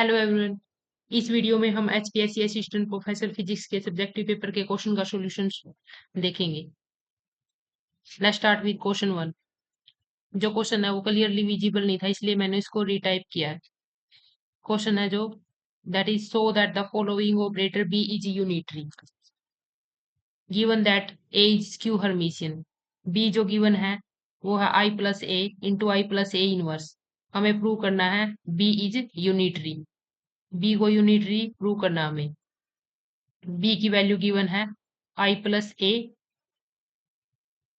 Hello everyone. इस video में हम एचपीएससी असिस्टेंट प्रोफेसर फिजिक्स के सब्जेक्टिव पेपर के क्वेश्चन का सॉल्यूशन देखेंगे। Let's start with question 1। जो क्वेश्चन है वो क्लियरली विजिबल नहीं था, इसलिए मैंने इसको रीटाइप किया है। क्वेश्चन है जो that is so that the following operator B is unitary given that A is skew Hermitian. B जो गिवन है वो है I plus A into I plus A inverse. हमें प्रूव करना है बी इज यूनिटरी। बी को unitary prove करना हमें। बी की वैल्यू गिवन है I plus A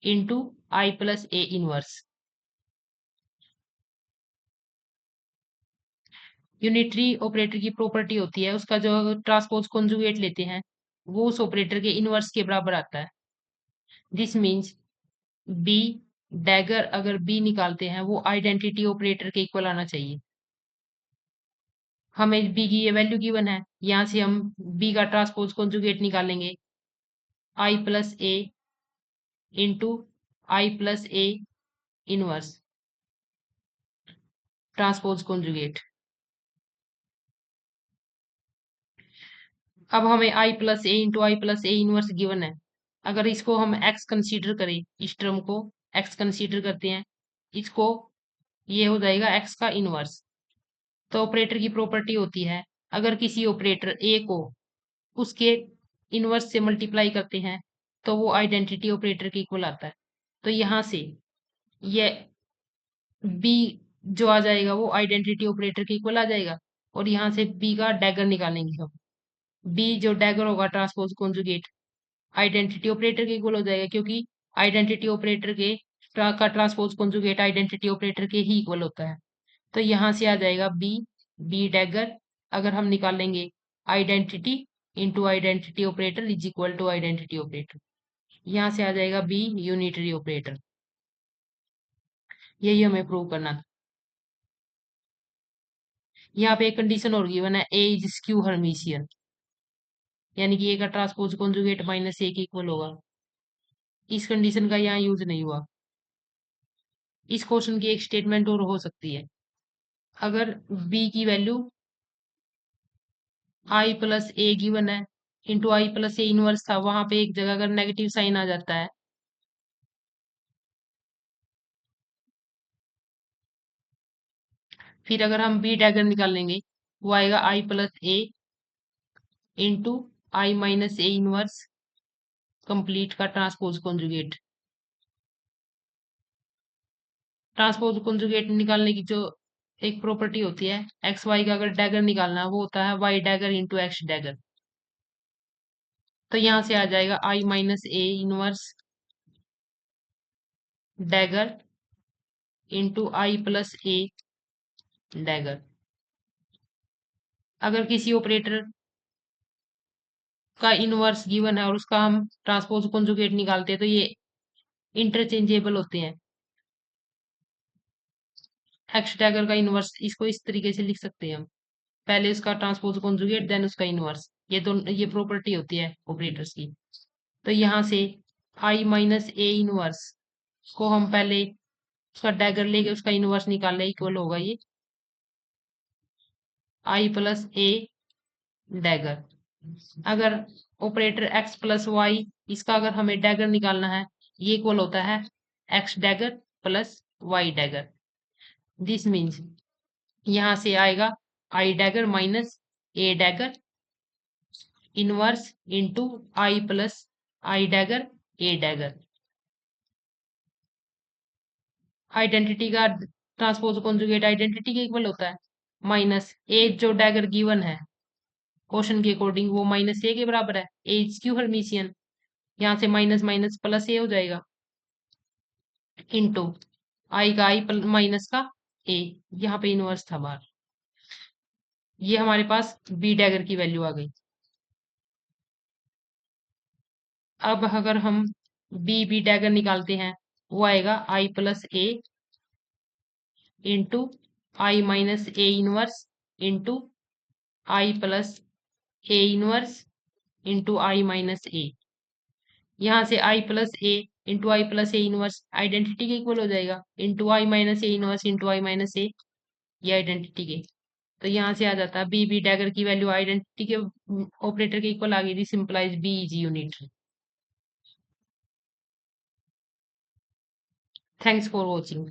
into I plus A inverse. Unitary operator की प्रॉपर्टी होती है उसका जो ट्रांसपोज कॉन्जुगेट लेते हैं वो उस ऑपरेटर के इनवर्स के बराबर आता है। दिस मीन्स बी डैगर अगर बी निकालते हैं वो आइडेंटिटी ऑपरेटर के इक्वल आना चाहिए। हमें बी की ये वैल्यू गिवन है, यहाँ से हम बी का ट्रांसपोज कॉन्जुगेट निकालेंगे I plus A into I plus A inverse transpose conjugate. अब हमें I plus A into I plus A inverse given है। अगर इसको हम एक्स कंसीडर करें, इस टर्म को एक्स कंसीडर करते हैं, इसको ये हो जाएगा एक्स का इनवर्स। तो ऑपरेटर की प्रॉपर्टी होती है अगर किसी ऑपरेटर ए को उसके इनवर्स से मल्टीप्लाई करते हैं तो वो आइडेंटिटी ऑपरेटर के इक्वल आता है। तो यहाँ से ये बी जो आ जाएगा वो आइडेंटिटी ऑपरेटर के इक्वल आ जाएगा और यहाँ से बी का डैगर निकालेंगे हम। बी जो डैगर होगा ट्रांसपोज कॉन्जुगेट आइडेंटिटी ऑपरेटर के इक्वल हो जाएगा, क्योंकि आइडेंटिटी ऑपरेटर के का ट्रांसपोज कॉन्जुगेट आइडेंटिटी ऑपरेटर के ही इक्वल होता है। तो यहाँ से आ जाएगा बी बी डैगर। अगर हम निकालेंगे identity into identity operator is equal to identity operator, यहाँ से आ जाएगा बी यूनिटरी ऑपरेटर। यही हमें प्रूव करना था। यहाँ पे एक कंडीशन और गिवन है ए इज स्क्यू हर्मिशियन, यानी कि ए का ट्रांसपोज कॉन्जुगेट माइनस ए के इक्वल होगा। इस कंडीशन का यहाँ यूज नहीं हुआ। इस क्वेश्चन की एक स्टेटमेंट और हो सकती है, अगर बी की वैल्यू आई प्लस ए गिवन है into I plus A inverse था, वहां पे एक जगह अगर नेगेटिव साइन आ जाता है फिर अगर हम बी डैगर निकालेंगे वो आएगा I plus A into I minus A inverse complete का ट्रांसपोज कॉन्जुगेट। ट्रांसपोज कॉन्जुगेट निकालने की जो एक प्रॉपर्टी होती है एक्स वाई का अगर डैगर निकालना वो होता है Y dagger into X dagger. तो यहां से आ जाएगा I minus A inverse dagger into I plus A dagger. अगर किसी ऑपरेटर का इनवर्स गिवन है और उसका हम ट्रांसपोज कॉन्जुगेट निकालते हैं तो ये इंटरचेंजेबल होते हैं। एक्स डैगर का इनवर्स इसको इस तरीके से लिख सकते हैं हम, पहले उसका ट्रांसपोज कॉन्जुगेट देन उसका इनवर्स। ये प्रॉपर्टी होती है ऑपरेटर्स की। तो यहाँ से आई माइनस ए इनवर्स को हम पहले उसका डैगर लेके उसका इनवर्स निकालने इक्वल होगा ये आई प्लस ए डैगर। अगर ऑपरेटर एक्स प्लस वाई इसका अगर हमें डैगर निकालना है ये इक्वल होता है X dagger plus Y dagger. This means यहाँ से आएगा I dagger minus A dagger inverse into I plus I dagger A dagger. Identity का ट्रांसपोज कॉन्जुगेट आइडेंटिटी के इक्वल होता है माइनस ए जो डैगर गिवन है क्वेश्चन के अकॉर्डिंग वो माइनस ए के बराबर है। ए स्क्यू हर्मिशियन, यहाँ से माइनस माइनस प्लस ए हो जाएगा इंटू आई का आई माइनस का ए, यहाँ पे इनवर्स था बाहर। ये हमारे पास बी डैगर की वैल्यू आ गई। अब अगर हम बी डैगर निकालते हैं वो आएगा I plus A into I minus A inverse into I plus A inverse into I minus A. यहाँ से I plus A into I plus A inverse identity के इक्वल हो जाएगा into I minus A inverse into I minus A, ये identity के। तो यहाँ से आ जाता है बी डैगर की वैल्यू आइडेंटिटी के ऑपरेटर के इक्वल आ गई थी, simplify B is unit. Thanks for watching.